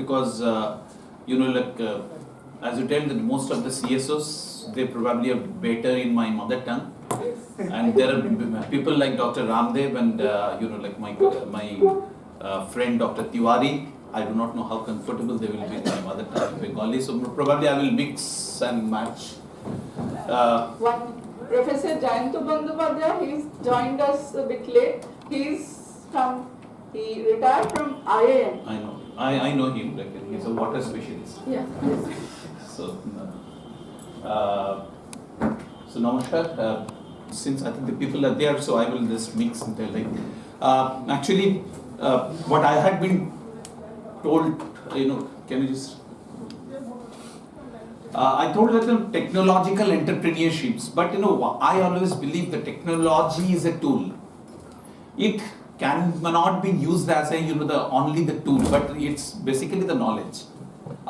because as you tell that most of the CSOs, they probably are better in my mother tongue, and there are people like Dr. Ramdev and like my friend Dr. Tiwari. I do not know how comfortable they will be in my mother tongue Bengali, so probably I will mix and match. One Professor Jayanto Bandyopadhyay, he's joined us a bit late. He retired from IIM. I know him. Like he's a water specialist. Yeah. So namaskar. Since I think the people are there, so I will just mix and tell. Actually, what I had been told, can you just? I told that technological entrepreneurships, but I always believe that technology is a tool. It cannot be used as a only the tool, but it's basically the knowledge.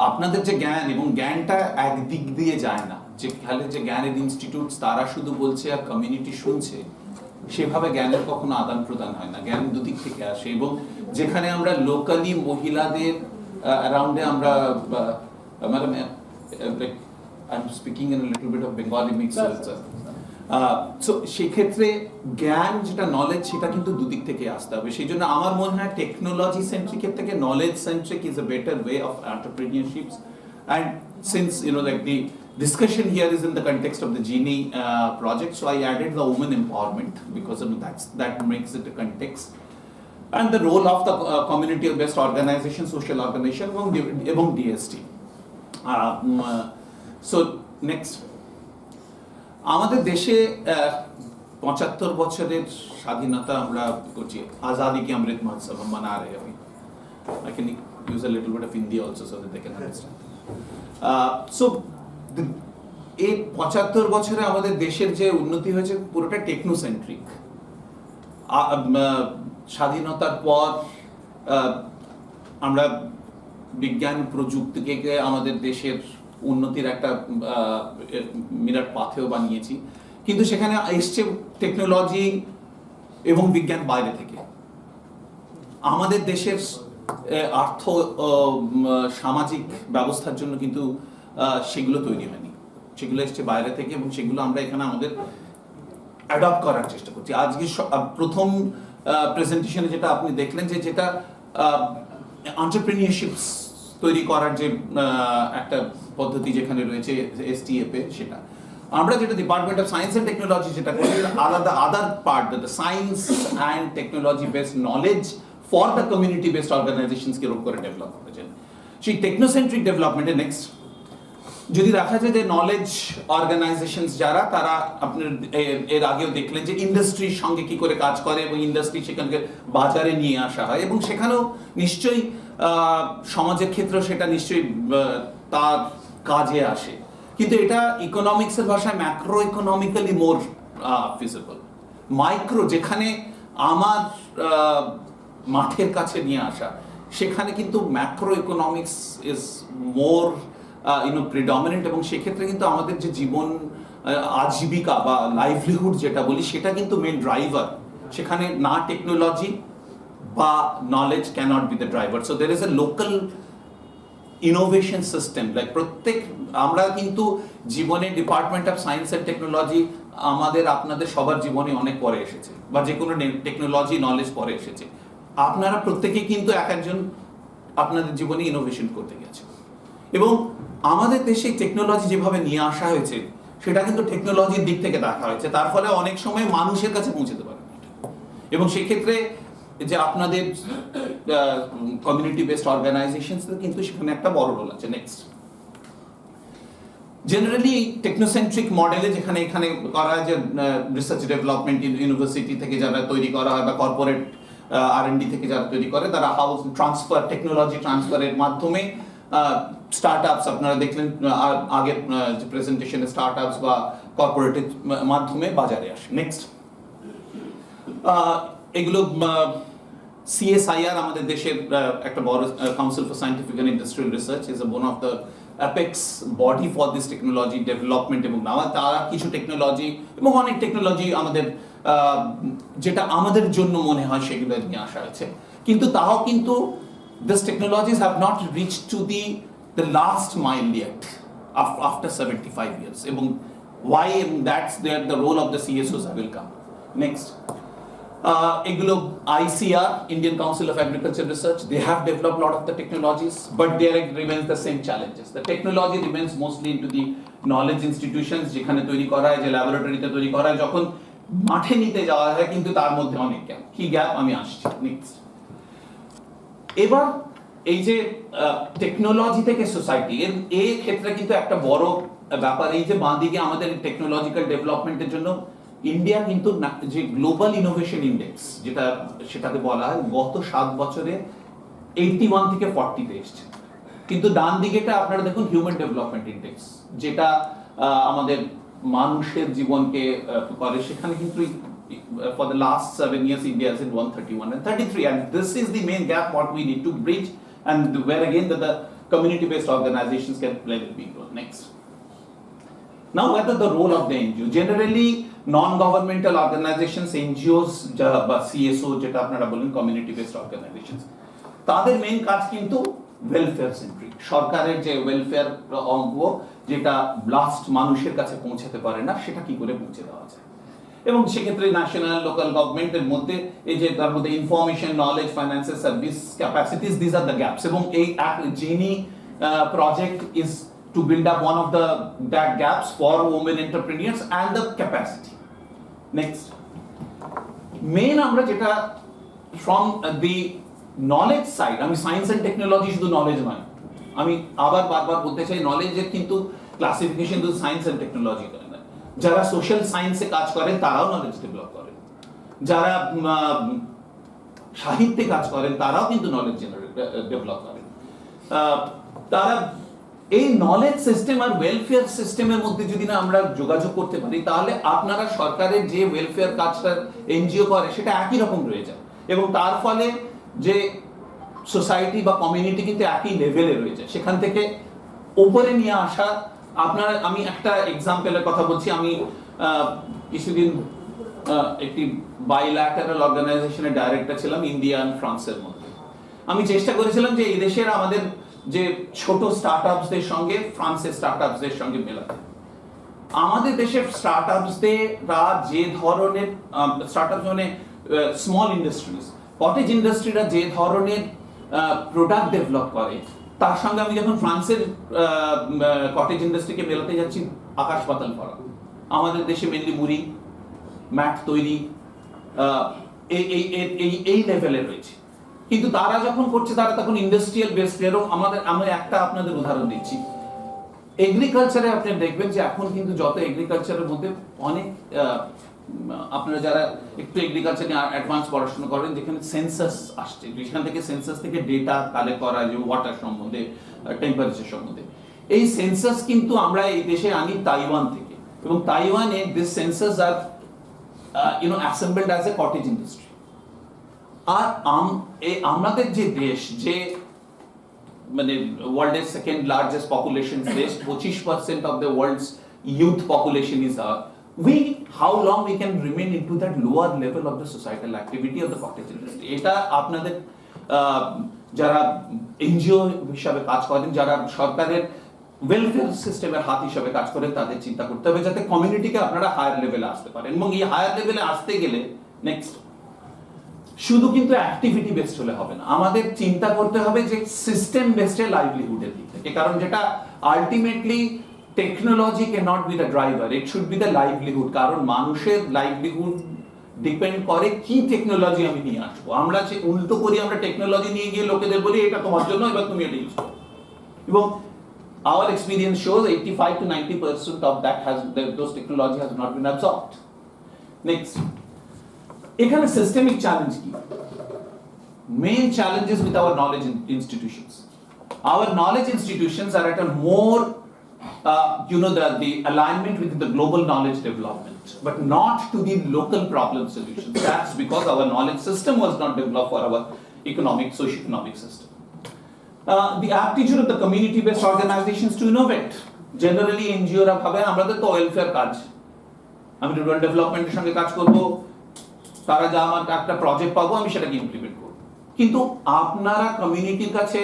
আপনাদের যে জ্ঞান এবং জ্ঞানটা একদিক দিয়ে যায় না, যে খালি যে জ্ঞানের ইনস্টিটিউটস তারা শুধু বলছে আর কমিউনিটি শুনছে, সেভাবে জ্ঞানের কখনো আদান প্রদান হয় না। জ্ঞান দুদিক থেকে আসে, এবং যেখানে আমরা লোকালি মহিলাদের অ্যারাউন্ডে আমরা madam I'm speaking in a little bit of Bengali mix also. So সেক্ষেত্রে জ্ঞান যেটা নলেজ সেটা কিন্তু দুদিক থেকে আসতে হবে। সেই জন্য আমার মনে হয় টেকনোলজি সেন্ট্রিকের থেকে knowledge centric is a better way of entrepreneurships. And since like the discussion here is in the context of the Genie project, so I added the women empowerment because that makes it a context. And the role of the community-based organization, social organization এবং DST. So next, আমাদের দেশে 75 বছরের স্বাধীনতা আমরা করছি, আজাদি কি অমৃত মহোৎসব মানা रहे हैं। I can use a little bit of Hindi also so that they can understand. So এই 75 বছরে আমাদের দেশের যে উন্নতি হয়েছে পুরোটা টেকনোসেন্ট্রিক। স্বাধীনতার পর আমরা বিজ্ঞান প্রযুক্তিকে আমাদের দেশের উন্নতির একটা মিরাট পাথেও বানিয়েছি, কিন্তু সেখানে এসছে টেকনোলজি এবং বিজ্ঞান বাইরে থেকে। আমাদের দেশের আর্থ সামাজিক ব্যবস্থার জন্য কিন্তু সেগুলো তৈরি হয়নি, সেগুলো এসছে বাইরে থেকে, এবং সেগুলো আমরা এখানে আমাদের অ্যাডপ্ট করার চেষ্টা করছি। আজকে প্রথম প্রেজেন্টেশনে যেটা আপনি দেখলেন যে যেটা এন্টারপ্রেনিউরশিপস তৈরি করার যে একটা পদ্ধতি যেখানে রয়েছে এসটিএফ এ, সেটা আমরা যেটা department of science and technology যেটা করি, আলাদা other part the science and technology based knowledge for the community based organizations কে করে ডেভেলপ করেছেন। সেই টেকনোসেন্ট্রিক ডেভেলপমেন্টে নেক্সট যদি দেখা যায় যে নলেজ অর্গানাইজেশনস যারা, তারা আপনার এর আগেও দেখলেন যে ইন্ডাস্ট্রির সঙ্গে কি করে কাজ করে এবং ইন্ডাস্ট্রি সেখানকে বাজারে নিয়ে আসা হয়, এবং সেখানেও নিশ্চয়ই সমাজের ক্ষেত্রে সেটা নিশ্চয়ই তার কাজে আসে, কিন্তু এটা ইকোনমিক্সের ভাষায় macro economically more feasible. Micro যেখানে আমার মাঠের কাছে নিয়ে আসা, সেখানে কিন্তু macro economics is more predominant, এবং সেক্ষেত্রে কিন্তু আমাদের যে জীবন আজীবিকা বা লাইভলিহুড যেটা বলি, সেটা কিন্তু মেন ড্রাইভার। সেখানে না টেকনোলজি বা knowledge cannot be the driver. So there is a local innovation system. Like প্রত্যেক আমরা কিন্তু জীবনে department of science and technology আমাদের আপনাদের সবার জীবনে অনেক পরে এসেছে, বা যে কোনো টেকনোলজি নলেজ পরে এসেছে। আপনারা প্রত্যেকেই কিন্তু এক একজন আপনাদের জীবনে ইনোভেশন করতে গেছে, এবং আমাদের দেশে টেকনোলজি যেভাবে নিয়ে আসা হয়েছে সেটা কিন্তু টেকনোলজির দিক থেকে দেখা হয়েছে, তার ফলে অনেক সময় মানুষের কাছে পৌঁছতে পারে, এবং সেক্ষেত্রে যে আপনাদের কমিউনিটি বেসড অর্গানাইজেশনস কিন্তু সেখানে একটা বড় রোল আছে। নেক্সট, জেনারেলি টেকনোসেন্ট্রিক মডেলে যেখানে এখানে করা হয় যে রিসার্চ ডেভেলপমেন্ট ইউনিভার্সিটি থেকে যারা তৈরি করা হয় বা কর্পোরেট R&D থেকে যারা তৈরি করে, তারা হাউস ট্রান্সফার টেকনোলজি ট্রান্সফারের মাধ্যমে স্টার্টআপস আপনারা দেখলেন আগের যে প্রেজেন্টেশনে, স্টার্টআপস বা কর্পোরেটের মাধ্যমে বাজারে আসে। নেক্সট, এগুলো CSIR আমাদের দেশের একটা বড় council for scientific and industrial research is one of the apex body for this technology development, এবং তারা কিছু টেকনোলজি এবং অনেক টেকনোলজি আমাদের যেটা আমাদের জন্য মনে হয় সেগুলো নিয়ে আসা হয়েছে, কিন্তু তাও কিন্তু these technologies have not reached to the last mile yet after 75 years. এবং why, and that's the role of the CSOs will come. Next. এগুলো ICR, Indian Council of Agriculture Research, they have developed a lot of the technologies, but there remains the same challenges. The technology remains mostly into the knowledge institutions, যেখানে তৈরি করা হয়, যে ল্যাবরেটরিতে তৈরি করা হয়, যখন মাঠে নিতে যাওয়া হয় কিন্তু তার মধ্যে অনেক গ্যাপ। কি গ্যাপ আমি আসছি নেক্সট। এবার এই যে টেকনোলজি থেকে সোসাইটি এর ক্ষেত্রে কিন্তু একটা বড় ব্যাপার, এই যে বাঁদিকে আমাদের টেকনোলজিক্যাল ডেভেলপমেন্টের জন্য ইন্ডিয়া কিন্তু যে গ্লোবাল ইনোভেশন ইন্ডেক্স সেটাতে বলা হয় গত 7 বছরে 81 থেকে 40 তে এসেছে। কিন্তু ডান দিকেটা আপনারা দেখুন হিউম্যান ডেভেলপমেন্ট ইন্ডেক্স, যেটা আমাদের মানুষের জীবনকে করে, সেখানে কিন্তু for the last 7 years India is in 131 and 33, and this is the main gap what we need to bridge, and where again the community based organizations can play a big role. Next. Now, whether the role of the NGO, generally non-governmental organizations, NGOs বা CSO যেটা আপনারা বলেন community based organizations, তাদের main কাজ কিন্তু welfare centric. সরকারের যে welfare অঙ্গ যেটা লাস্ট মানুষের কাছে পৌঁছাতে পারে না, সেটা কি করে পৌঁছে দেওয়া যায়। এবং সেক্ষেত্রে ন্যাশনাল লোকাল গভর্নমেন্টের মধ্যে এই যে তার মধ্যে information, knowledge, financial service capacities, this are the gaps. এবং এই jenny project is to build up one of that gaps for women entrepreneurs and the capacity. Next, main আমরা যেটা from the knowledge side, আমি science and technology শুধু knowledge নয়, আমি আবার বারবার বলতে চাই নলেজের কিন্তু ক্লাসিফিকেশন শুধু সায়েন্স এন্ড টেকনোলজি করে না। যারা সোশ্যাল সায়েন্সে কাজ করেন তারাও নলেজ ডেভেলপ করেন, যারা সাহিত্যে কাজ করেন তারাও কিন্তু নলেজ ডেভেলপ করেন। তারা এই নলেজ সিস্টেম আর ওয়েলফেয়ার সিস্টেমের মধ্যে যদি না আমরা যোগাযোগ করতে পারি, তাহলে আপনারা সরকারের যে ওয়েলফেয়ার কাজটা এনজিও করে সেটা একই রকম রয়ে যায়, এবং তার ফলে যে সোসাইটি বা কমিউনিটি কিন্তু একই লেভেলে রয়েছে। সেখান থেকে উপরে নিয়ে আসা আপনারা, আমি একটা এক্সাম্পলের কথা বলছি। আমি কিছুদিন একটি বাইল্যাটারাল অর্গানাইজেশনের ডাইরেক্টর ছিলাম ইন্ডিয়া আর ফ্রান্সের মধ্যে। আমি চেষ্টা করেছিলাম যে এই দেশের আমাদের যে ছোট স্টার্টআপসদের সঙ্গে ফ্রান্সের স্টার্টআপসদের সঙ্গে মেলাতে। আমাদের দেশের স্টার্টআপসরা যে ধরনের স্টার্টআপস মানে স্মল ইন্ডাস্ট্রিজ, কটেজ ইন্ডাস্ট্রিরা যে ধরনের প্রোডাক্ট ডেভেলপ করে, তার সঙ্গে আমি যখন ফ্রান্সের কটেজ ইন্ডাস্ট্রিকে মেলাতে যাচ্ছি, আকাশ পাতাল ফারাক। আমাদের দেশে মেনলি মুড়ি, ম্যাট তৈরি এই লেভেলে রয়েছে, কিন্তু তারা যখন করছে তারা তখন ইন্ডাস্ট্রিয়াল বেসড। এরকম আমি একটা আপনাদের উদাহরণ দিচ্ছি। এগ্রিকালচারে আপনি দেখবেন যে এখন কিন্তু যত এগ্রিকালচারের মধ্যে অনেক আপনারা যারা একটু এগ্রিকালচার নিয়ে অ্যাডভান্স পড়াশোনা করেন, যেখানে সেন্সাস আসছে, যেখান থেকে সেন্সাস থেকে ডেটা কালেক্ট করা, যে ওয়াটার সম্বন্ধে, টেম্পারেচার সম্বন্ধে, এই সেন্সাস কিন্তু আমরা এই দেশে আনি তাইওয়ান থেকে, এবং তাইওয়ানে this sensors are assembled as a cottage industry. আর আমাদের যে দেশ, যে মানে ওয়ার্ল্ডের সেকেন্ড লার্জেস্ট পপুলেশন দেশ, 25% of the world's youth population is how long we can remain into that lower level of the societal activity of the cottage industry? এটা আপনাদের যারা এনজিও হিসাবে কাজ করেন, যারা সরকারের ওয়েলফেয়ার সিস্টেমের হাত হিসাবে কাজ করেন, তাদের চিন্তা করতে হবে যাতে কমিউনিটিকে আপনারা হায়ার লেভেলে আসতে পারেন। এবং এই হায়ার লেভেলে আসতে গেলে নেক্সট শুধু কিন্তু অ্যাক্টিভিটি বেসড হলে হবে না, আমাদের চিন্তা করতে হবে যে সিস্টেম বেসড লাইভলিহুডের দিক থেকে। কারণ যেটা ultimately technology cannot be the driver, it should be the livelihood. কারণ মানুষের লাইভলিহুড ডিপেন্ড করে কি টেকনোলজি আমি নিয়ে আসবো। আমরা যে উল্টো করি, আমরা টেকনোলজি নিয়ে গিয়ে লোকেদের বলি এটা তোমার জন্য, এবার তুমি এটা ইউজ করো। এবং our experience shows 85 to 90% of those technology has not been absorbed. Next, এখানে সিস্টেমিক চ্যালেঞ্জ কি? Main challenges with our knowledge institutions. Our knowledge institutions are at a more the alignment with the global knowledge development, but not to the local problem solutions. That's because our knowledge system was not developed for our socio-economic system. The aptitude of the community-based organizations to innovate. Generally, NGO রা ভাবে আমাদের তো welfare কাজ, আমি rural ডেভেলপমেন্টের সঙ্গে কাজ করব, তারা যা আমার একটা প্রজেক্ট পাবো আমি সেটাকে ইমপ্লিমেন্ট করব। কিন্তু আপনারা কমিউনিটির কাছে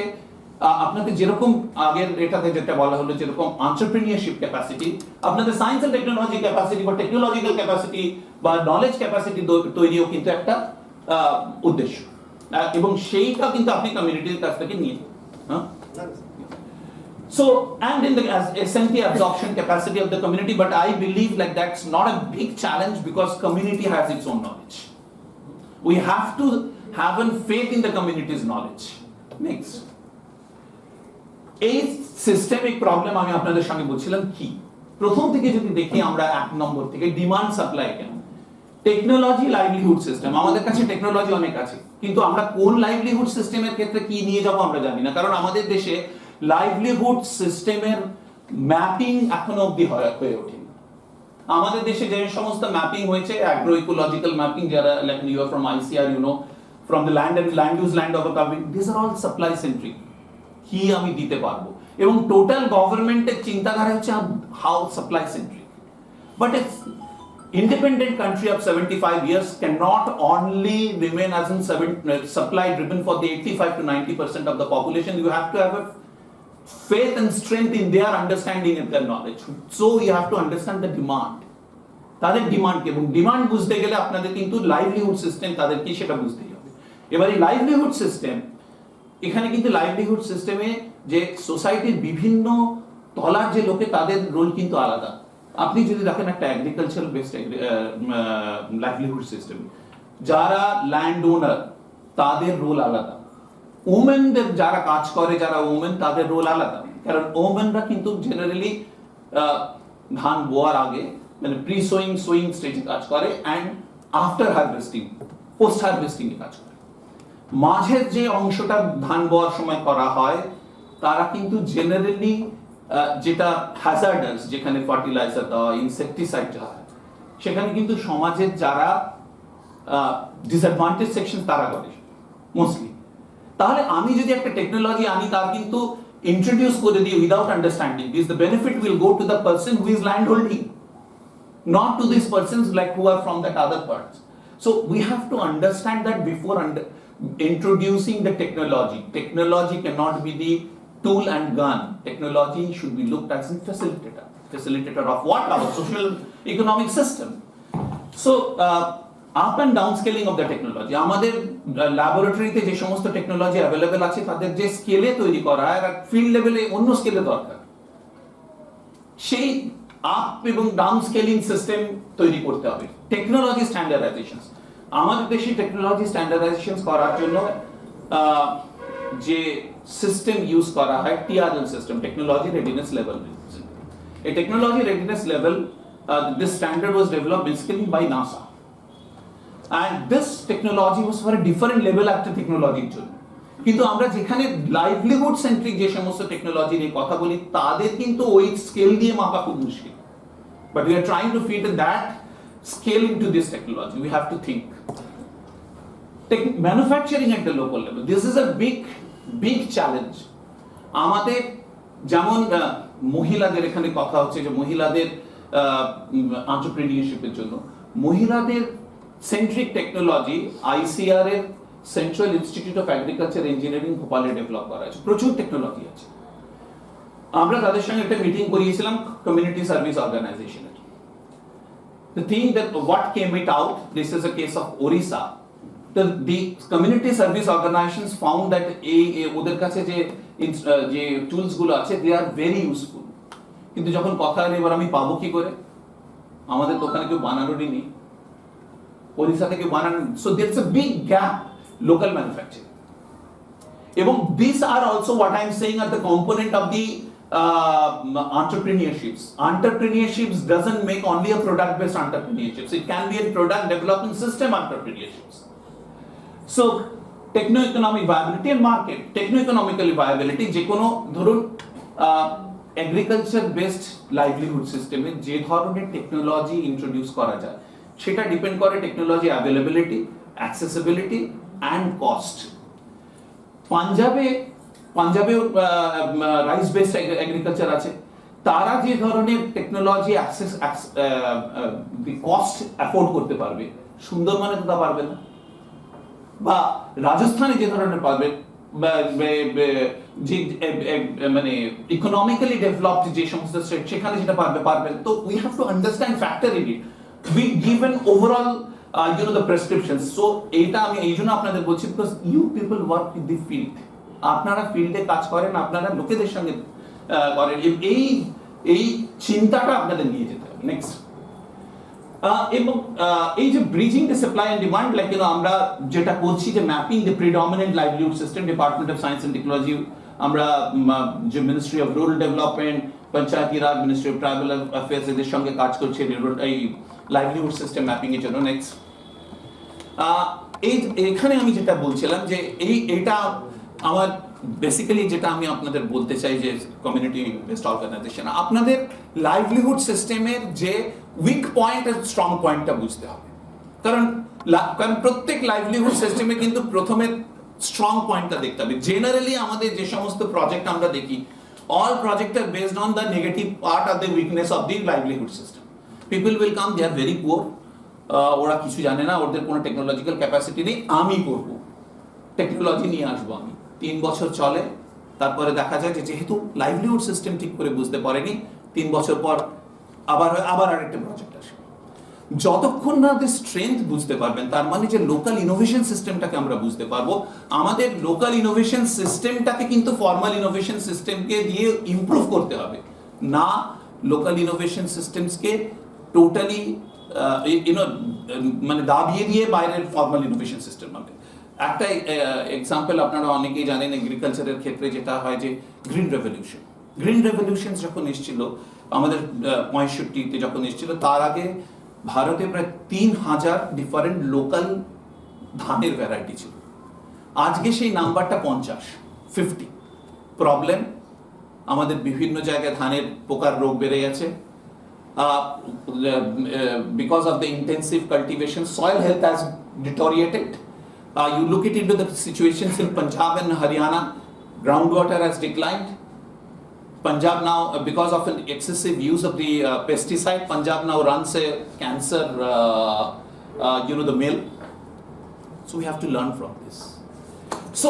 আপনাদের যেরকম আগের এটাতে যেটা বলা হলো যেরকম এন্টারপ্রেনিউরশিপ ক্যাপাসিটি, আপনাদের সায়েন্স এন্ড টেকনোলজি ক্যাপাসিটি বা টেকনোলজিক্যাল ক্যাপাসিটি বা নলেজ ক্যাপাসিটি তৈরিও কিন্তু একটা উদ্দেশ্য, এবং সেইটা কিন্তু আপনি কমিউনিটির কাছ থেকে নিয়ে হ্যাঁ। So, and in the essentially absorption capacity of the community, but I believe like that's not a big challenge because community has its own knowledge. We have to have a faith in the community's knowledge. Next. এই systemic problem আমি আপনাদের সঙ্গে বলছিলাম কি, প্রথম থেকে যদি দেখি আমরা 1 নম্বর থেকে ডিমান্ড সাপ্লাই কেন, টেকনোলজি লাইভলিহুড সিস্টেম, আমাদের কাছে টেকনোলজি অনেক আছে কিন্তু আমরা কোন লাইভলিহুড সিস্টেমের ক্ষেত্রে কি নিয়ে যাব আমরা জানি না, কারণ আমাদের দেশে লাইভলিহুড সিস্টেমের ম্যাপিং এখনো অবধি হয়ে ওঠেনি। আমাদের দেশে যে সমস্ত ম্যাপিং হয়েছে অ্যাগ্রো ইকোলজিক্যাল ম্যাপিং, যারা like you are from ICR, you know, from the land and land use land overcoming, this are all supply centric. কি আমি দিতে পারবো, এবং টোটাল গভর্নমেন্টের চিন্তাধারা হচ্ছে how supply centric. But it's independent country of 75 years cannot only remain as in supply driven for the 85 to 90% of the population. You have to have a faith and strength in their understanding and their knowledge. So you have to understand the demand. তাদের demand এবং demand বুঝতে গেলে আপনাদের কিন্তু livelihood system তাদের কি সেটা বুঝতেই হবে। এবারে লাইভলিহুড সিস্টেম, এখানে কিন্তু লাইভলিহুড সিস্টেমে যে সোসাইটির বিভিন্ন তলার যে লোকে তাদের রোল কিন্তু আলাদা। আপনি যদি দেখেন একটা এগ্রিকালচারাল বেসড লাইভলিহুড সিস্টেম, যারা ল্যান্ড ওনার তাদের রোল আলাদা, ওমেনদের যারা কাজ করে যারা ওমেন তাদের রোল আলাদা, কারণ ওমেনরা কিন্তু জেনারেলি ধান বোয়ার আগে মানে প্রি সোয়িং সোয়িং স্টেজে কাজ করে and after harvesting post harvesting এ কাজ করে। মাঝের যে অংশটা ধান বোয়ার সময় করা হয় তারা কিন্তু জেনারেলি যেটা হ্যাজার্ডাস, যেখানে ফার্টিলাইজার দেওয়া ইনসেকটিসাইড দেওয়া হয়, সেখানে কিন্তু সমাজের যারা ডিসঅ্যাডভান্টেজ সেকশন তারা করে মোস্টলি। তাহলে আমি যদি একটা টেকনোলজি আনি তার কিন্তু ইন্ট্রোডিউস করে দিই without understanding this, the benefit will go to the person who is land holding, not to these persons like who are from that other parts. So we have to understand that before introducing the technology. Technology cannot be the tool and gun. Technology should be looked as a facilitator. Facilitator of what? Our social economic system. So up and down scaling of the technology. আমাদের ল্যাবরেটরিতে যে সমস্ত technology available আছে তাদের যে স্কেলে তৈরি করা আর ফিল্ড লেভেলে অন্য স্কেলে দরকার, সেই আপ এবং ডাউন স্কেলিং সিস্টেম তৈরি করতে হবে। টেকনোলজি স্ট্যান্ডার্ডাইজেশন, আমাদের দেশে টেকনোলজি স্ট্যান্ডার্ডাইজেশন করার জন্য যে সিস্টেম ইউজ করা হয় TRL system, technology readiness level. এই technology readiness level, this standard was developed basically by NASA, and this technology was for a different level একটা টেকনোলজির জন্য। কিন্তু আমরা যেখানে লাইভলিহুড সেন্ট্রিক যে সমস্ত টেকনোলজি নিয়ে কথা বলি তাদের কিন্তু ওই স্কেল দিয়ে মাপা খুব মুশকিল, but we are trying to fit that scale into this technology. We have to think manufacturing at the local level, this is a big challenge. আমাদের যেমন মহিলাদের এখানে কথা হচ্ছে যে মহিলাদের এন্টারপ্রেনিউরশিপের জন্য মহিলাদের সেন্ট্রিক টেকনোলজি ICR এর central institute of agriculture engineering ভোপালে ডেভেলপ করা আছে, প্রচুর টেকনোলজি আছে। আমরা তাদের সঙ্গে একটা মিটিং করিয়েছিলাম কমিউনিটি সার্ভিস অর্গানাইজেশনের। The thing that what came it out, this is a case of Orissa, the community service organizations found that ওদের কাছে যে টুলস গুলো আছে they are very useful, কিন্তু যখন কথা হলো এবার আমি পাবো কি করে, আমাদের তো ওখানে কেউ বানানোরই নেই, ওড়িশা থেকে বানানো, so there's a big gap local manufacturing. এবং these are also what I am saying are the component of the entrepreneurships. Entrepreneurships doesn't make only a product based entrepreneurships, it can be a product development system entrepreneurships. So techno-economic viability and market, techno-economical viability যে কোনো ধরুন agriculture based livelihood সিস্টেমে যে ধরনের technology introduce করা যায় সেটা depend করে technology availability, accessibility and cost. পাঞ্জাবেও রাইস বেসড এগ্রিকালচার আছে, তারা যে ধরনের টেকনোলজি অ্যাক্সেস কস্ট অ্যাফোর্ড করতে পারবে সুন্দরবনে তো তা পারবে না। বা রাজস্থানে যে ধরনের পাবে যে মানে ইকোনমিক্যালি ডেভেলপড যে সমস্ত স্টেট সেখানে যেটা পারবেন। তো we have to understand factor in it, we give an overall the prescription. So এইটা আমি এই জন্য আপনাদের বলছি, because you people work with the field, আপনারা ফিল্ডে কাজ করেন, আপনারা লোকেদের সঙ্গে করেন, এই চিন্তাটা আপনাদের নিয়ে যেতে হবে। নেক্সট, এবং এই যে bridging the supply and demand, like আমরা যেটা করছি যে mapping the predominant livelihood system, department of science and technology, আমরা যে ministry of rural development, Panchayati Raj, ministry of tribal affairs এদের সঙ্গে কাজ করছে এই লাইভলিহুড সিস্টেম ম্যাপিং এর জন্য। নেক্সট, এখানে আমি যেটা বলছিলাম যে এটা আমার বেসিক্যালি যেটা আমি আপনাদের বলতে চাই যে কমিউনিটি বেসড অর্গানাইজেশন, আপনাদের লাইভলিহুড সিস্টেমের যে উইক পয়েন্ট আর স্ট্রং পয়েন্টটা বুঝতে হবে। কারণ প্রত্যেক লাইভলিহুড সিস্টেমে কিন্তু প্রথমে স্ট্রং পয়েন্টটা দেখতে হবে। জেনারেলি আমাদের যে সমস্ত প্রজেক্ট আমরা দেখি, all projects are based on the negative part of the weakness of the livelihood system. People will come, they are very poor, ওরা কিছু জানে না, ওদের কোনো টেকনোলজিক্যাল ক্যাপাসিটি নেই, আমি করব, টেকনোলজি নিয়ে আসবো আমি, 3 বছর চলে, তারপরে দেখা যায় যে যেহেতু লাইভলিহুড সিস্টেম ঠিক করে বুঝতে পারেনি, 3 বছর পর আবার আরেকটা প্রজেক্ট আসে। যতক্ষণ না আমাদের স্ট্রেংথ বুঝতে পারবেন, তার মানে যে লোকাল ইনোভেশন সিস্টেমটাকে আমরা বুঝতে পারবো, আমাদের লোকাল ইনোভেশন সিস্টেমটাকে কিন্তু ফর্মাল ইনোভেশন সিস্টেমকে দিয়ে ইমপ্রুভ করতে হবে না, লোকাল ইনোভেশন সিস্টেমসকে টোটালি মানে দাবিয়ে দিয়ে বাইরের ফর্মাল ইনোভেশন সিস্টেম হবে। একটা এক্সাম্পল আপনারা অনেকেই জানেন এগ্রিকালচারের ক্ষেত্রে যেটা হয় যে গ্রিন রেভলিউশন যখন এসেছিল আমাদের 65-তে যখন এসেছিল, তার আগে ভারতে প্রায় 3000 ডিফারেন্ট লোকাল ধানের ভ্যারাইটি ছিল। আজকে সেই নাম্বারটা 50। প্রবলেম, আমাদের বিভিন্ন জায়গায় ধানের পোকার রোগ বেড়ে গেছে, because of the intensive cultivation, soil health has deteriorated. You look it into the situations in Punjab and Haryana, groundwater has declined. Punjab now, because of an excessive use of the pesticide, Punjab now runs a cancer, the mill. So we have to learn from this. So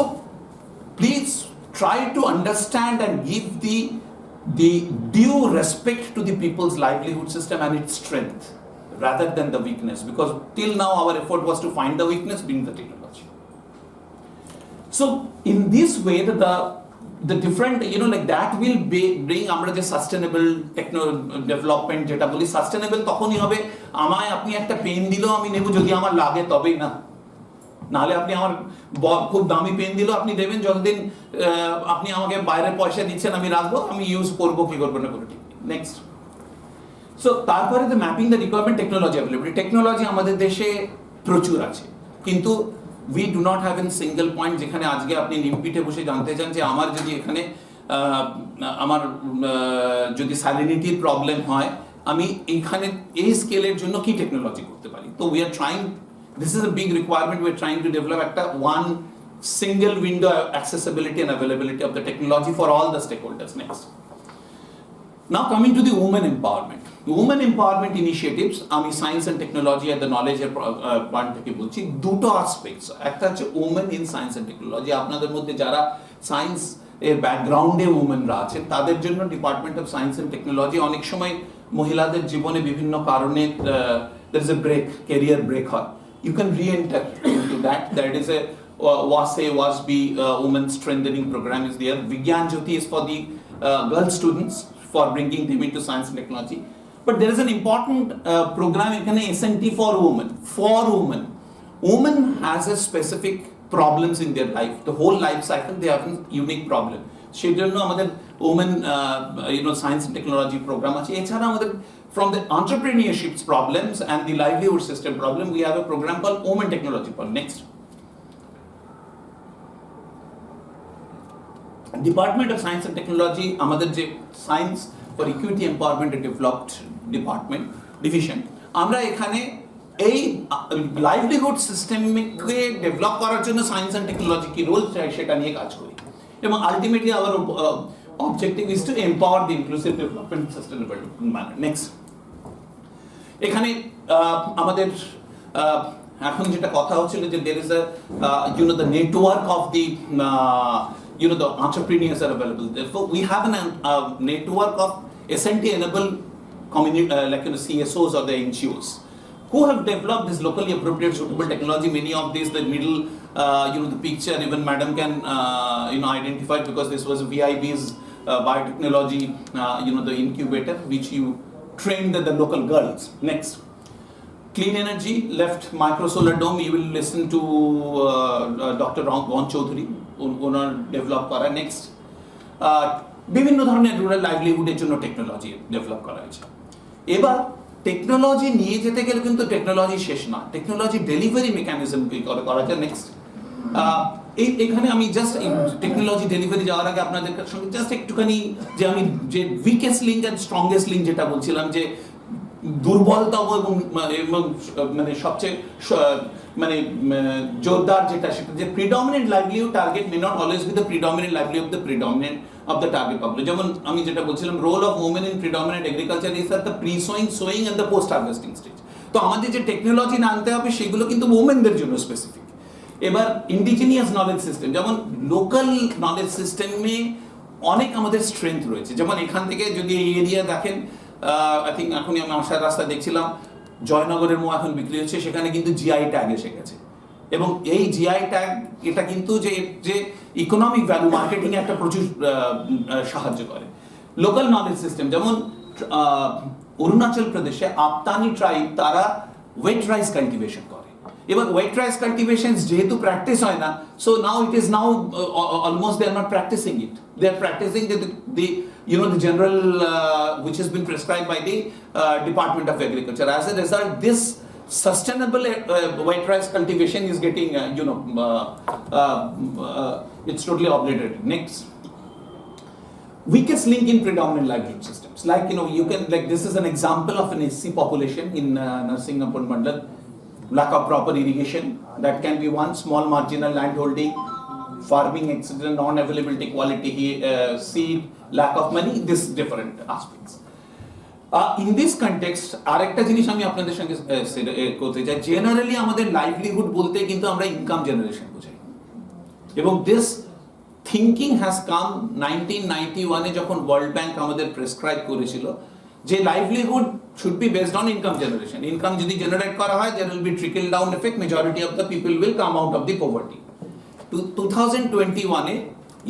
please try to understand and give the due respect to the people's livelihood system and its strength rather than the weakness, because till now our effort was to find the weakness being the technology. So in this way the different like that will bring আমরা যে sustainable development যেটা বলি, sustainable তখনই হবে আমায় আপনি একটা pen দিলেও আমি নেব যদি আমার লাগে তবেই না, নাহলে আপনি আমার খুব দামি পেন দিলেও আপনি দেবেন, যতদিন আপনি আমাকে বাইরে পয়সা দিচ্ছেন আমি রাখবো, আমি ইউজ করবো কি করবো না করে ঠিক। নেক্সট, সো তারপরে the mapping the requirement technology availability. Technology আমাদের দেশে প্রচুর আছে, কিন্তু we do not have a single point যেখানে আজকে আপনি নিমপিটে বসে জানতে চান যে আমার যদি এখানে আমার যদি স্যালিনিটির প্রবলেম হয়, আমি এইখানে এই স্কেলের জন্য কি টেকনোলজি করতে পারি। তো we are trying, this is a big requirement, we are trying to develop একটা one single window accessibility and availability of the technology for all the stakeholders. Next, now coming to the women empowerment initiatives, আমি science and technology আর the নলেজের point থেকে বলছি, দুটো aspects. একটা হচ্ছে women in science and technology, আপনাদের মধ্যে যারা সায়েন্স এর ব্যাকগ্রাউন্ডে ওমেনরা আছেন তাদের জন্য department of science and technology অনেক সময় মহিলাদের জীবনে বিভিন্ন কারণে there is a break, career break হয়, you can re-enter into that. There is a WASB women strengthening program is there. Vigyan Jyoti is for the girl students for bringing them into science and technology. But there is an important program এখানে SNT for women. Women has a specific problems in their life, the whole life cycle they have a unique problem. সেই জন্য আমাদের women science and technology program আছে। এছাড়া আমাদের from the entrepreneurship problems and the livelihood system problem, we have a program called Women Technology. Next, Department of Science and Technology, আমাদের যে Science for Equity Empowerment and Developed Department Division, আমরা এখানে এই livelihood সিস্টেমকে develop করার জন্য science and technology কি role চাই সেটা নিয়ে কাজ করি, এবং ultimately hour objective is two empower the inclusive development sustainable manner. Next, এখানে আমাদের এখন যেটা কথা হচ্ছিল যে there is a the network of the the entrepreneurs are available. Therefore, we have a network of S&T enabled community CSOs or the NGOs who have developed this locally appropriate suitable technology. Many of these, the middle, the picture, even madam can identify, because this was VIB's biotechnology, the incubator which you trained the local girls. Next. Clean energy, left micro solar dome. You will listen to Dr. Ron Chaudhary, owner develop করা। Next, বিভিন্ন ধরনের rural লাইভলিহুডের জন্য technology develop করা হয়েছে। এবার technology নিয়ে যেতে গেলে কিন্তু টেকনোলজি শেষ না, টেকনোলজি ডেলিভারি মেকানিজম করা যায়। নেক্সট, এখানে আমি জাস্ট টেকনোলজি ডেলিভারি যাওয়ার আগে আপনাদের সঙ্গে জাস্ট একটুখানি যে আমি যে weakest link and strongest link যেটা বলছিলাম, যে দুর্বলতম এবং মানে সবচেয়ে জোরদার যেটা, সেটা যে predominant livelihood target may not always be the predominant livelihood of the predominant of the target public. যেমন আমি যেটা বলছিলাম, role of women in predominant agriculture is at the pre sowing, sowing and the post harvesting stage. তো আমাদের যে technology আনতে হবে সেগুলো কিন্তু ওমেনদের জন্য স্পেসিফিক। এবার ইন্ডিজিনিয়াস নলেজ সিস্টেম, যেমন লোকাল নলেজ সিস্টেমে অনেক আমাদের স্ট্রেংথ রয়েছে। যেমন এখান থেকে যদি এই এরিয়া দেখেন, আই থিঙ্ক এখনই আমি আসার রাস্তা দেখছিলাম, জয়নগরের মোয়া এখন বিক্রি হচ্ছে, সেখানে কিন্তু জিআই ট্যাগ এসে গেছে। এবং এই জিআই ট্যাগ এটা কিন্তু যে ইকোনমিক ভ্যালু মার্কেটিং একটা প্রচুর সাহায্য করে। লোকাল নলেজ সিস্টেম, যেমন অরুণাচল প্রদেশে আপ্তানি ট্রাইব তারা ওয়েট রাইস কাল্টিভেশন করে। এবার ওয়েট রাইস কাল্টিভেশন যেহেতু প্র্যাকটিস হয় না, so now it is now almost they are not practising it, they are practising the general which has been prescribed by the Department of Agriculture. As a result, this sustainable white rice cultivation is getting it's totally obliterated. Next, weakest link in predominant livelihood systems, like you can, like, this is an example of an SC population in Narsingapur Mandal. Lack of proper irrigation, that can be one. Small marginal land holding, farming accident, non-availability quality seed, lack of money, this different aspects. In this context, আরেকটা জিনিস আমি আপনাদের সঙ্গে করতে চাই, generally আমাদের livelihood বলতে কিন্তু আমরা ইনকাম জেনারেশন বোঝাই, এবং দিস থিঙ্কিং হ্যাজ কাম 1991-এ যখন ওয়ার্ল্ড ব্যাংক আমাদের প্রেসক্রাইব করেছিল যে livelihood should be based on income generation. Income যদি জেনারেট করা হয়, there will be trickle down effect, majority of the people will come out of the poverty. 2021-এ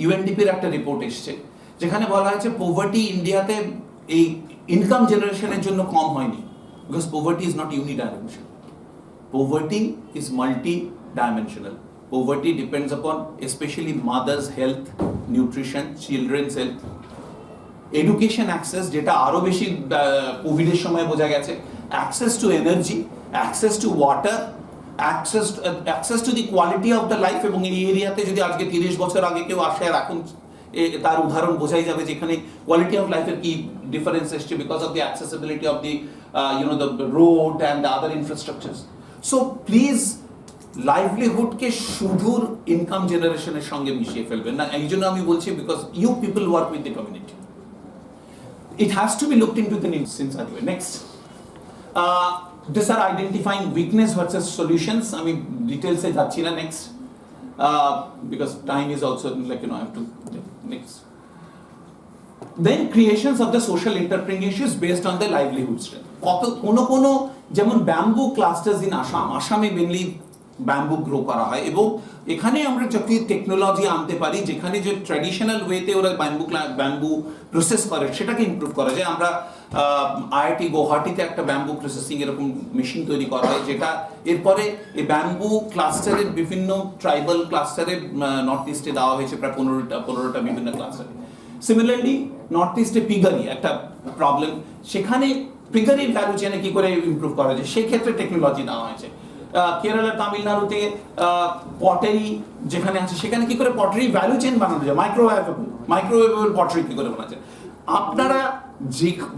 UNDP-র একটা report এসেছে, যেখানে বলা হয়েছে পভার্টি ইন্ডিয়াতে এই ইনকাম জেনারেশনের জন্য কম হয়নি, because poverty is not unidimensional, poverty is multi dimensional. Poverty depends upon specially mother's health, nutrition, children's health, education access, যেটা আরো বেশি কোভিডের সময় বোঝা গেছে, access to energy, access to water, access to the quality of the life. এবং এই এরিয়াতে যদি আজকে 30 বছর আগে কেউ আসে আর এখন, তার উদাহরণ বোঝাই যাবে যে এখানে কোয়ালিটি অফ লাইফের কি ডিফারেন্স এসছে, because of the accessibility of the the road and the other infrastructures. So please লাইভলিহুডকে শুধু ইনকাম জেনারেশনের সঙ্গে মিশিয়ে ফেলবেন না। এই জন্য আমি বলছি, because you people work with the community, it has to be looked into the needs in such a way. Next, these are identifying weakness versus solutions. I mean, details se jacchi na. Next, because time is also like I have to. Next, then creations of the social entrepreneurship based on the livelihood strength. Kono jemon bamboo clusters in Assam mainly bamboo grow করা হয়, এবং এখানে আমরা যদি technology আনতে পারি, যেখানে যে ট্র্যাডিশনাল ওয়েতে ওরা ব্যাম্বু প্রসেস করে সেটাকে ইমপ্রুভ করা যায়। আমরা আইআইটি গুয়াহাটিতে একটা ব্যাম্বু প্রসেসিং এরকম মেশিন তৈরি করা হয়, যেটা এরপরে এই ব্যাম্বু ক্লাস্টারের বিভিন্ন ট্রাইবাল ক্লাস্টারে নর্থ ইস্টে দেওয়া হয়েছে, প্রায় 15টা বিভিন্ন ক্লাস্টারে। সিমিলারলি নর্থ ইস্টে পিগারি একটা প্রবলেম, সেখানে পিগারির ভ্যালু চেনে কি করে ইমপ্রুভ করা যায়, সেক্ষেত্রে টেকনোলজি নেওয়া হয়েছে। কেরালা, তামিলনাড়ুতে পটারি যেখানে আছে, সেখানে কি করে পটারি ভ্যালু চেন বানানো যায়, মাইক্রোওয়েভেবল পটারি কি করে বানানো যায়। আপনারা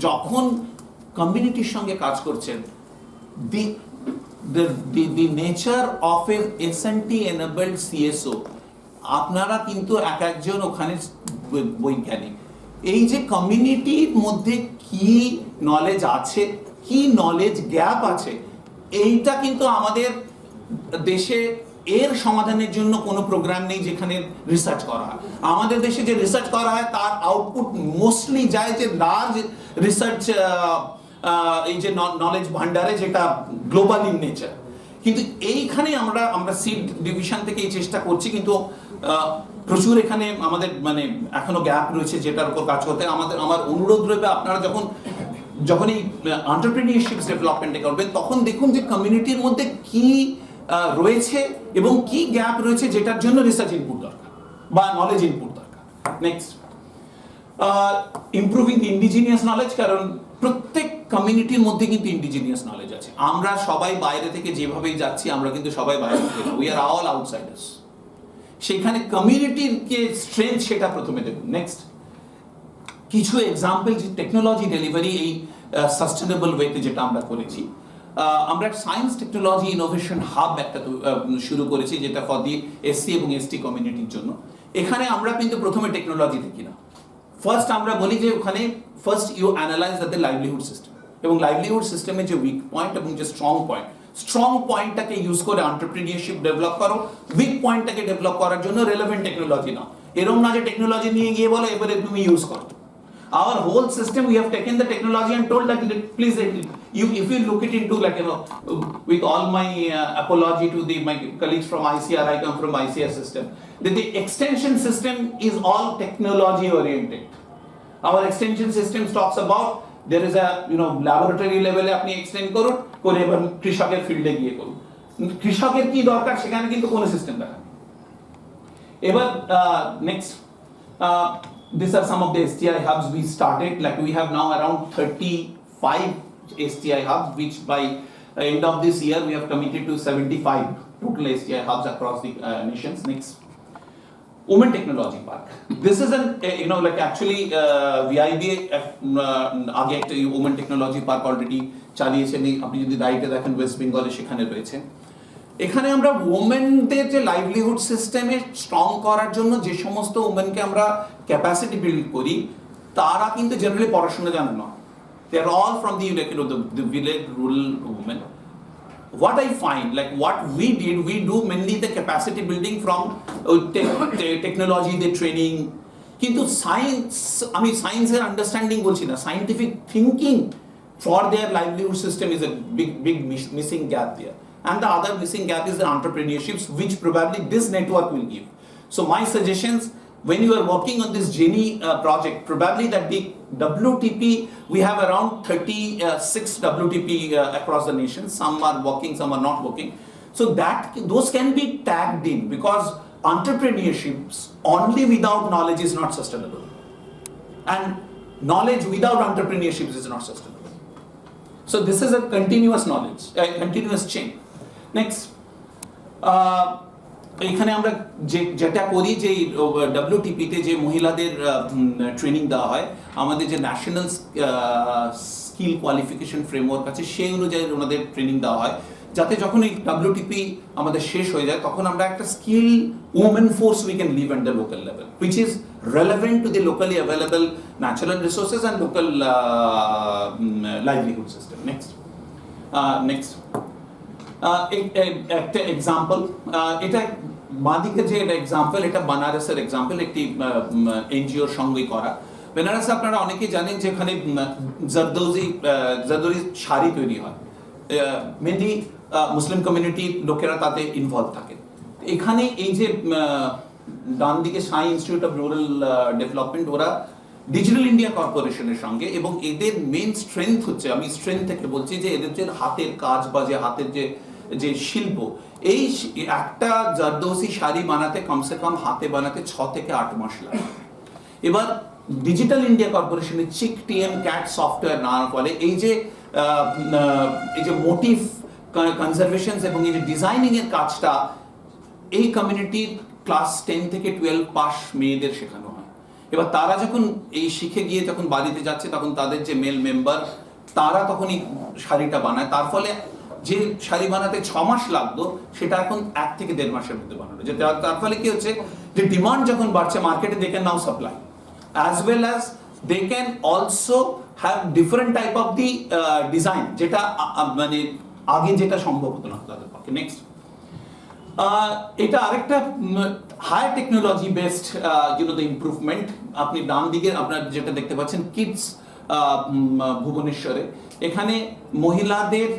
যখন কমিউনিটির সঙ্গে কাজ করছেন, the nature of a S&T enabled CSO, আপনারা কিন্তু একজন ওখানে বৈজ্ঞানিক। এই যে কমিউনিটির মধ্যে কি নলেজ আছে, কি নলেজ গ্যাপ আছে, এইটা কিন্তু আমাদের দেশে এর সমাধানের জন্য কোনো প্রোগ্রাম নেই যেখানে রিসার্চ করা হয়। আমাদের দেশে যে রিসার্চ করা হয় তার আউটপুট মোস্টলি যায় যে লার্জ রিসার্চ এই যে নলেজ ভান্ডারে, যেটা গ্লোবাল ইন নেচার। কিন্তু এইখানে আমরা সিড ডিভিশন থেকে এই চেষ্টা করছি, কিন্তু প্রচুর এখানে আমাদের মানে এখনো গ্যাপ রয়েছে যেটার উপর কাজ করতে। আমার অনুরোধ রইবে, আপনারা যখন এই এন্টারপ্রেনিউরশিপ ডেভেলপমেন্টে করবেন তখন দেখুন যে কমিউনিটির মধ্যে কি রয়েছে এবং কি গ্যাপ রয়েছে যেটার জন্য রিসার্চ ইনপুট দরকার বা নলেজ ইনপুট দরকার। নেক্সট, ইমপ্রুভিং ইন্ডিজিনিয়াস নলেজ, কারণ প্রত্যেক কমিউনিটির মধ্যে কিন্তু ইন্ডিজিনিয়াস নলেজ আছে। আমরা সবাই বাইরে থেকে যেভাবেই যাচ্ছি, আমরা কিন্তু সবাই বাইরে থেকে, উই আর অল আউটসাইডার্স। সেখানে কমিউনিটির যে স্ট্রেংথ সেটা প্রথমে দেখুন। নেক্সট, কিছু এক্সাম্পল যে টেকনোলজি ডেলিভারি এই সাস্টেনেবল ওয়েতে যেটা আমরা করেছি, আমরা সায়েন্স টেকনোলজি ইনোভেশন হাব একটা শুরু করেছি, যেটা ফর দি এসসি এবং এসটি কমিউনিটির জন্য। এখানে আমরা কিন্তু প্রথমে টেকনোলজি দেখি না, ফার্স্ট আমরা বলি যে ওখানে first you analyse the livelihood system, এবং লাইভলিহুড সিস্টেমের যে উইক পয়েন্ট এবং যে স্ট্রং পয়েন্টটাকে ইউজ করে এন্টারপ্রেনিউরশিপ ডেভেলপ করো, উইক পয়েন্টটাকে ডেভেলপ করার জন্য রেলেভেন্ট টেকনোলজি নাও। এরকম না যে টেকনোলজি নিয়ে গিয়ে বলো এবারে তুমি ইউজ করো। Our whole system, we have taken the technology and told that please, if you look it into, like, with all my apology to my colleagues from ICR, I come from ICR system, that the extension system is all technology oriented. Our extension system talks about there is a laboratory level e apni extend korun kore ebar krishoker field e giye korun, krishoker ki dorkar sekhane kintu kono system dekha ebar next, these are some of the STI hubs we started. Like, we have now around 35 STI hubs, which by end of this year we have committed to 75 total STI hubs across the nations. Next, Women Technology Park. This is an like actually VIBA আগে একটা Women Technology Park already চালিয়েছেন। আপনি যদি দায়িত্বে দেখেন West বেঙ্গলে সেখানে রয়েছে। এখানে আমরা ওমেনদের যে লাইভলিহুড সিস্টেমে স্ট্রং করার জন্য যে সমস্ত ওমেনকে আমরা ক্যাপাসিটি বিল্ড করি, তারা কিন্তু জেনারেলি পড়াশোনা জানে না। They are all from the village rural women. What I find, like what we do mainly the capacity building from technology, the training. কিন্তু সায়েন্স, আমি সায়েন্সের আন্ডারস্ট্যান্ডিং বলছি না, scientific thinking for their livelihood system is a big missing gap there. And the other missing gap is the entrepreneurships, which probably this network will give. So my suggestions, when you are working on this Genie project, probably that the WTP, we have around 36 WTP across the nation. Some are working, some are not working. So those can be tagged in, because entrepreneurships only without knowledge is not sustainable. And knowledge without entrepreneurship is not sustainable. So this is a continuous knowledge, a continuous chain. Next, এখানে আমরা যেটা করি যে WTP-তে যে মহিলাদের training দেওয়া হয়, আমাদের যে ন্যাশনাল স্কিল কোয়ালিফিকেশন ফ্রেমওয়ার্ক আছে সেই অনুযায়ী ওনাদের ট্রেনিং দেওয়া হয়, যাতে যখন এই WTP আমাদের শেষ হয়ে যায় তখন আমরা একটা skill women force we can live at the local level, which is relevant to the locally available natural resources and local livelihood system. Next, একটা এক্সাম্পল, এটা বাঁদিকে যে এটা এক্সাম্পল, এটা বানারসের এক্সাম্পল, একটি এনজিওর সঙ্গে করা। বেনারসে আপনারা অনেকেই জানেন যে এখানে জারদৌজি শাড়ি তৈরি হয়, মেনলি মুসলিম কমিউনিটির লোকেরা তাতে ইনভলভ থাকে। এখানে এই যে ডান দিকে সাই ইনস্টিটিউট অফ রুরাল ডেভেলপমেন্ট, ওরা ডিজিটাল ইন্ডিয়া কর্পোরেশনের সঙ্গে, এবং এদের মেন স্ট্রেংথ হচ্ছে, আমি স্ট্রেংথ থেকে বলছি যে এদের যে হাতের কাজ বা যে হাতের যে শিল্প, এই একটা জারদৌসি শাড়ি বানাতে কমসে কম হাতে বানাতে 6 থেকে 8 মাস লাগে। এবার ডিজিটাল ইন্ডিয়া কর্পোরেশনের চিক টিএম ক্যাট সফটওয়্যার নেওয়ার ফলে এই যে মোটিভ কনজারভেশন এবং এই যে ডিজাইনিং এর কাজটা এই কমিউনিটির ক্লাস 10 থেকে 12 পাস মেয়েদের শেখানো হয়। এবার তারা যখন এই শিখে গিয়ে যখন বাড়িতে যাচ্ছে, তখন তাদের যে মেল মেম্বার তারা তখন এই শাড়িটা বানায়। তার ফলে যে শাড়ি বানাতে 6 মাস লাগতো সেটা এখন 1 থেকে 1.5 মাসের মধ্যে বানানো যায়। তার ফলে কি হচ্ছে, যে ডিমান্ড যখন বাড়ছে মার্কেটে, they can now supply, as well as they can also have different type of the design, যেটা মানে আগে যেটা সম্ভব হতো না তাদের পক্ষে। নেক্সট, এটা আরেকটা higher technology based the improvement. আপনি ডান দিকে আপনার যেটা দেখতে পাচ্ছেন কিডস ভুবনেশ্বরে, এখানে মহিলাদের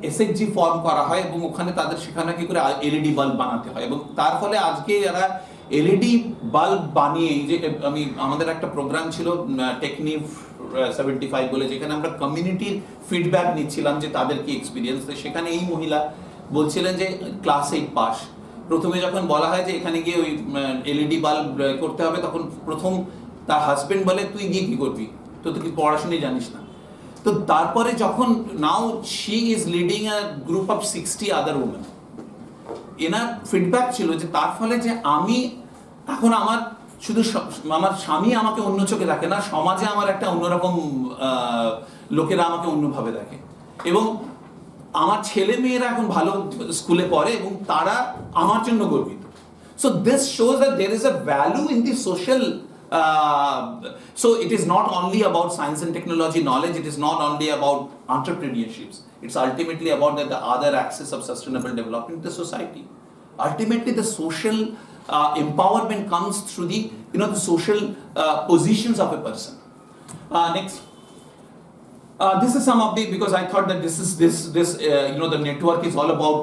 এসএইচজি ফর্ম করা হয় এবং ওখানে তাদের শেখানো কি করে এলইডি বাল্ব বানাতে হয়, এবং তার ফলে আজকে এরা এলইডি বাল্ব বানিয়ে, যে আমাদের একটা প্রোগ্রাম ছিল টেকনিভ 75 বলে, যেখানে আমরা কমিউনিটির ফিডব্যাক নিচ্ছিলাম যে তাদের কি এক্সপিরিয়েন্স। সেখানে এই মহিলা বলছিলেন যে ক্লাস 8 পাস। প্রথমে যখন বলা হয় যে এখানে গিয়ে ওই এলইডি বাল্ব করতে হবে, তখন প্রথম তার হাজবেন্ড বলে তুই গিয়ে কি করবি, তো তুই পড়াশোনাই জানিস না। তো তারপরে যখন now she is leading a group of 60 other women, এনার ফিডব্যাক ছিল যে তার ফলে যে আমি এখন আমার শুধু আমার স্বামী আমাকে অন্য চোখে দেখে না, সমাজে আমার একটা অন্যরকম লোকেরা আমাকে অন্যভাবে দেখে, এবং আমার ছেলে মেয়েরা এখন ভালো স্কুলে পড়ে এবং তারা আমার জন্য গর্বিত। So this shows that there is a value in the social. So it is not only about science and technology knowledge. It is not only about entrepreneurships. It's ultimately about the other axis of sustainable development in the society. Ultimately, the social empowerment comes through the social positions of a person. Next. This is some of the, because I thought that this the network is all about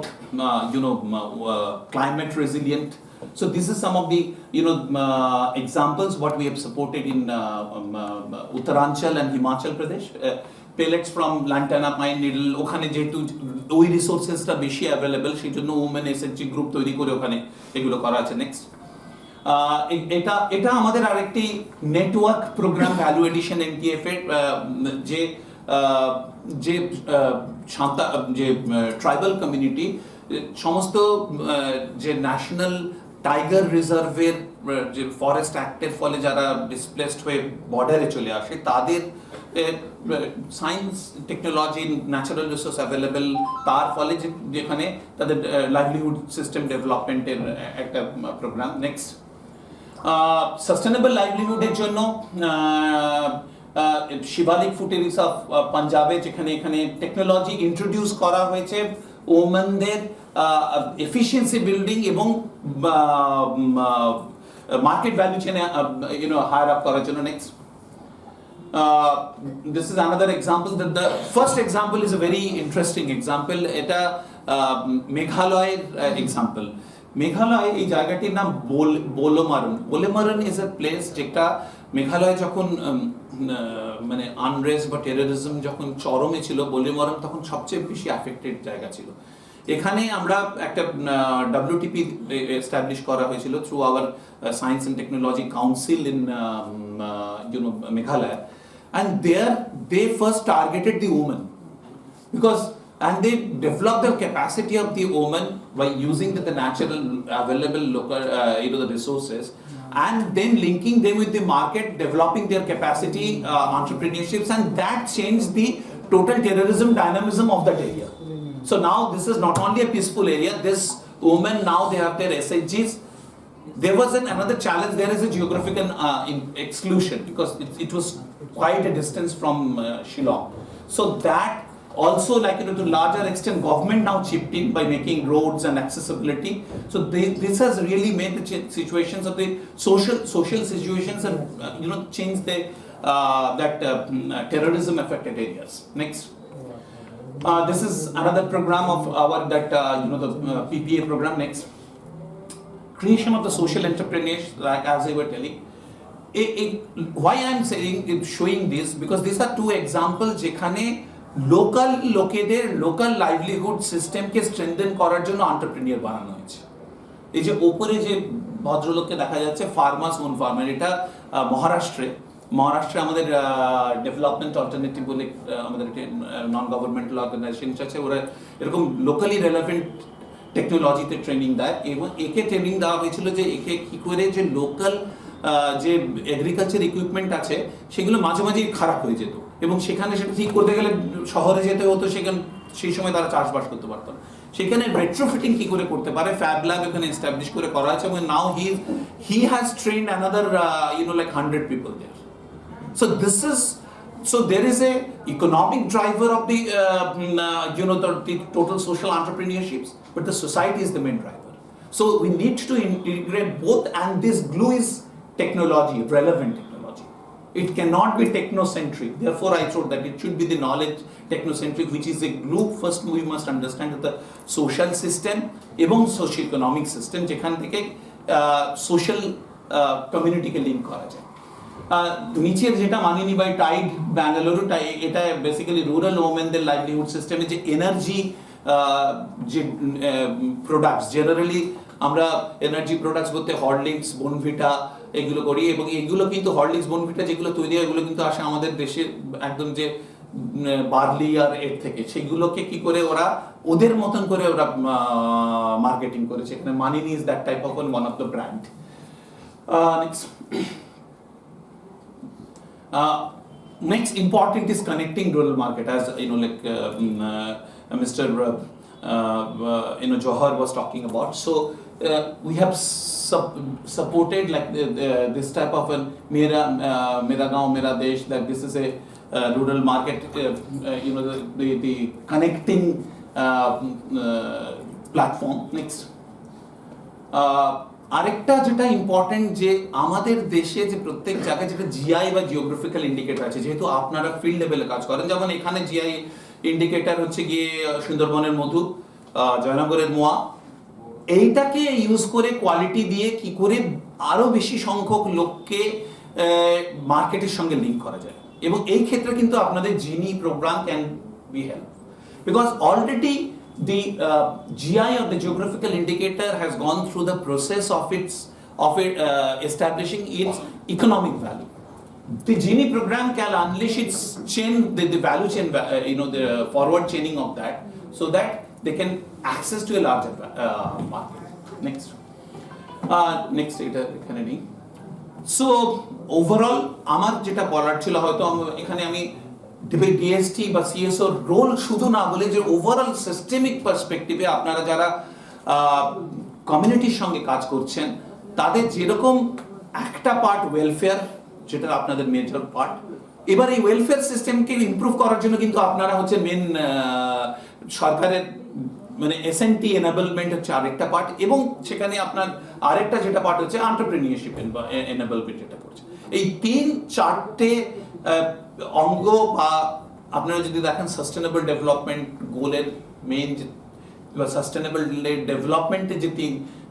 climate resilient. So this is some of the examples what we have supported in Uttaranchal and Himachal Pradesh. Pellets from lantana pine needle, ওখানে যেহেতু ওই রিসোর্সেসটা বেশি available, সেই জন্য women SHG group তৈরি করে ওখানে এগুলো করা আছে। নেক্সট, এটা আমাদের আরেকটি network programme value addition NTF এর, যে ট্রাইবাল কমিউনিটি সমস্ত যে ন্যাশনাল টাইগার রিজার্ভের যে ফরেস্ট অ্যাক্টের ফলে যারা ডিসপ্লেসড হয়ে বর্ডারে চলে আসে, তাদের science technology natural resource available, তার ফলে যেখানে তাদের লাইভলিহুড সিস্টেম ডেভেলপমেন্টের একটা প্রোগ্রাম। নেক্সট, সাস্টেনেবল লাইভলিহুডের জন্য শিবালিক ফুটেরিস অফ পাঞ্জাবে, যেখানে এখানে টেকনোলজি ইন্ট্রোডিউস করা হয়েছে ওমেনদের এফিসিয়েন্সি বিল্ডিং এবং মার্কেট ভ্যালু চেনে হায়ার আপ করার জন্য। Next, this is another example. The first example is a very interesting example. এটা মেঘালয়ের এক্সাম্পল। মেঘালয় এই জায়গাটির নাম বোলোমারন। বোলোমারন ইজ এ প্লেস যেটা মেঘালয় যখন মানে আনরেস্ট বা টেরোরিজম যখন চরমে ছিল, বোলোমারন তখন সবচেয়ে বেশি অ্যাফেক্টেড জায়গা ছিল। এখানে আমরা একটা WTP এস্টাবলিশ করা হয়েছিল through hour science and technology council in Meghalaya, and there they first targeted the women and they developed the capacity of the women by using the natural available local the resources, and then linking them with the market, developing their capacity, entrepreneurships, and that changed the total terrorism dynamism of that area. So now this is not only a peaceful area, this women now they have their SHGs. There was another challenge, there is a geographical exclusion because it was quite a distance from Shillong. So that also, like to larger extent, government now chipped in by making roads and accessibility. So this has really made the situations of the social situations and changed the terrorism affected areas. Next. This is another program of our the PPA program. Next, creation of the social entrepreneurs, like as I were telling. Why I am saying showing this, because these are two examples যেখানে local লোকেদের local livelihood সিস্টেমকে স্ট্রেনথেন করার জন্য entrepreneur বানানো হয়েছে। এই যে ওপরে যে ভদ্রলোককে দেখা যাচ্ছে, ফার্মার্স ওন ফার্মার, এটা মহারাষ্ট্রে আমাদের ডেভেলপমেন্ট অল্টারনেটিভ বলে আমাদের নন গভর্নমেন্টাল অর্গানাইজেশন আছে, ওরা এরকম লোকালি রেলেভেন্ট টেকনোলজিতে ট্রেনিং দেয়, এবং একে ট্রেনিং দেওয়া হয়েছিল যে একে কি করে যে লোকাল যে এগ্রিকালচার ইকুইপমেন্ট আছে সেগুলো মাঝে মাঝে খারাপ হয়ে যেত, এবং সেখানে সেটা ঠিক করতে গেলে শহরে যেতে হতো, সেই সময় তারা চাষবাস করতে পারতো না। সেখানে রেট্রোফিটিং কি করে করতে পারে, ফ্যাব ল্যাব এখানে এস্টাবলিশ করে করা আছে, এবং now he has trained another like 100 people there. So there is a economic driver of the the total social entrepreneurships, but the society is the main driver. So we need to integrate both, and this glue is technology, relevant technology. It cannot be technocentric. Therefore, I thought that it should be the knowledge technocentric, which is a glue. First, we must understand that the social system এবং socio-economic system যেখান থেকে social community কে link করা যায়। নিচের যেটা মানিনি by Tide Bengaluru, এটা basically rural ওমেনদের livelihood সিস্টেমে যে এনার্জি যে প্রোডাক্টস, জেনারেলি আমরা এনার্জি প্রোডাক্টস বলতে হরলিক্স, বোনভিটা এগুলো করি, এবং এগুলো কিন্তু হরলিক্স, বোনভিটা যেগুলো তৈরি হয় এগুলো কিন্তু আসে আমাদের দেশের একদম যে বার্লি আর এর থেকে, সেগুলোকে কি করে ওরা ওদের মতন করে ওরা মার্কেটিং করেছে। এখানে Manini is that type of one of the brand. Next next important is connecting rural market, as you know, like Mr. Johar was talking about. So we have supported like this type of an mera gaon mera desh, that this is a rural market, the connecting platform. Next, আরেকটা যেটা important, যে আমাদের দেশে যে প্রত্যেক জায়গায় যেটা GI বা জিওগ্রাফিক্যাল ইন্ডিকেটর আছে, যেহেতু আপনারা ফিল্ড লেভেলে কাজ করেন, যেমন এখানে জিআই ইন্ডিকেটর হচ্ছে গিয়ে সুন্দরবনের মধু, জয়নগরের মোয়া, এইটাকে ইউজ করে কোয়ালিটি দিয়ে কি করে আরো বেশি সংখ্যক লোককে মার্কেটের সঙ্গে লিঙ্ক করা যায়। এবং এই ক্ষেত্রে কিন্তু আপনাদের জিনি program can be help, because already the GI or the geographical indicator has gone through the process of establishing its economic value. The Gini program can unleash its chain, the value chain, the forward chaining of that, so that they can access to a larger market. Next data এখানে। So overall আমার যেটা বলার ছিল, হয়তো এখানে আমি DST বা CSO role শুধু না বলে, যে ওভারঅল সিস্টেমিক পার্সপেক্টিভে আপনারা যারা কমিউনিটির সঙ্গে কাজ করছেন, তাদের যেরকম একটা পার্ট ওয়েলফেয়ার, যেটা আপনাদের মেজর পার্ট, এবার এই ওয়েলফেয়ার সিস্টেমকে ইমপ্রুভ করার জন্য কিন্তু আপনারা হচ্ছে মেন সরকারের মানে এসএনটি এনেবলমেন্ট হচ্ছে আরেকটা পার্ট, এবং সেখানে আপনার আরেকটা যেটা পার্ট হচ্ছে এন্টারপ্রেনিউরশিপ এনেবলমেন্ট যেটা করছে। এই 3-4টে অঙ্গ, বা আপনারা যদি দেখেন সাস্টেনেবল ডেভেলপমেন্ট গোলের মেইন বা সাস্টেনেবল ডেভেলপমেন্টের যে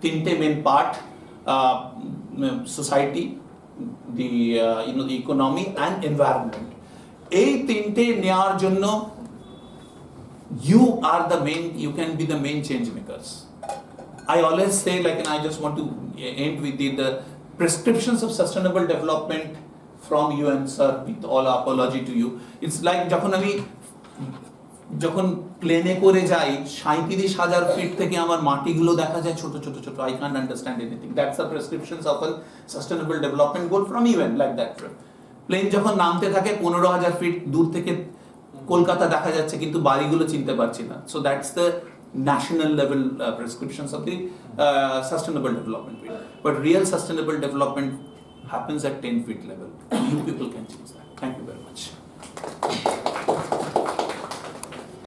তিনটে main part, society, the the economy and environment, এই তিনটে নেওয়ার জন্য you are the main, you can be the main change makers. I always say, like, and I just want to end with the prescriptions of sustainable development from you, and sir, with all apology to you, it's like যখন প্লেনে করে যাই 37,000 fit থেকে আমার মাটিগুলো দেখা যায় ছোট ছোট ছোট, I can't understand anything. That's the prescriptions of a sustainable development goal from UN, like that. Plane যখন নামতে থাকে 15,000 ফিট দূর থেকে কলকাতা দেখা যাচ্ছে, কিন্তু বাড়িগুলো চিনতে পারছি না। So that's the national level prescriptions of the sustainable development. But real sustainable development happens at 10 feet level. You people can change that. Thank you very much.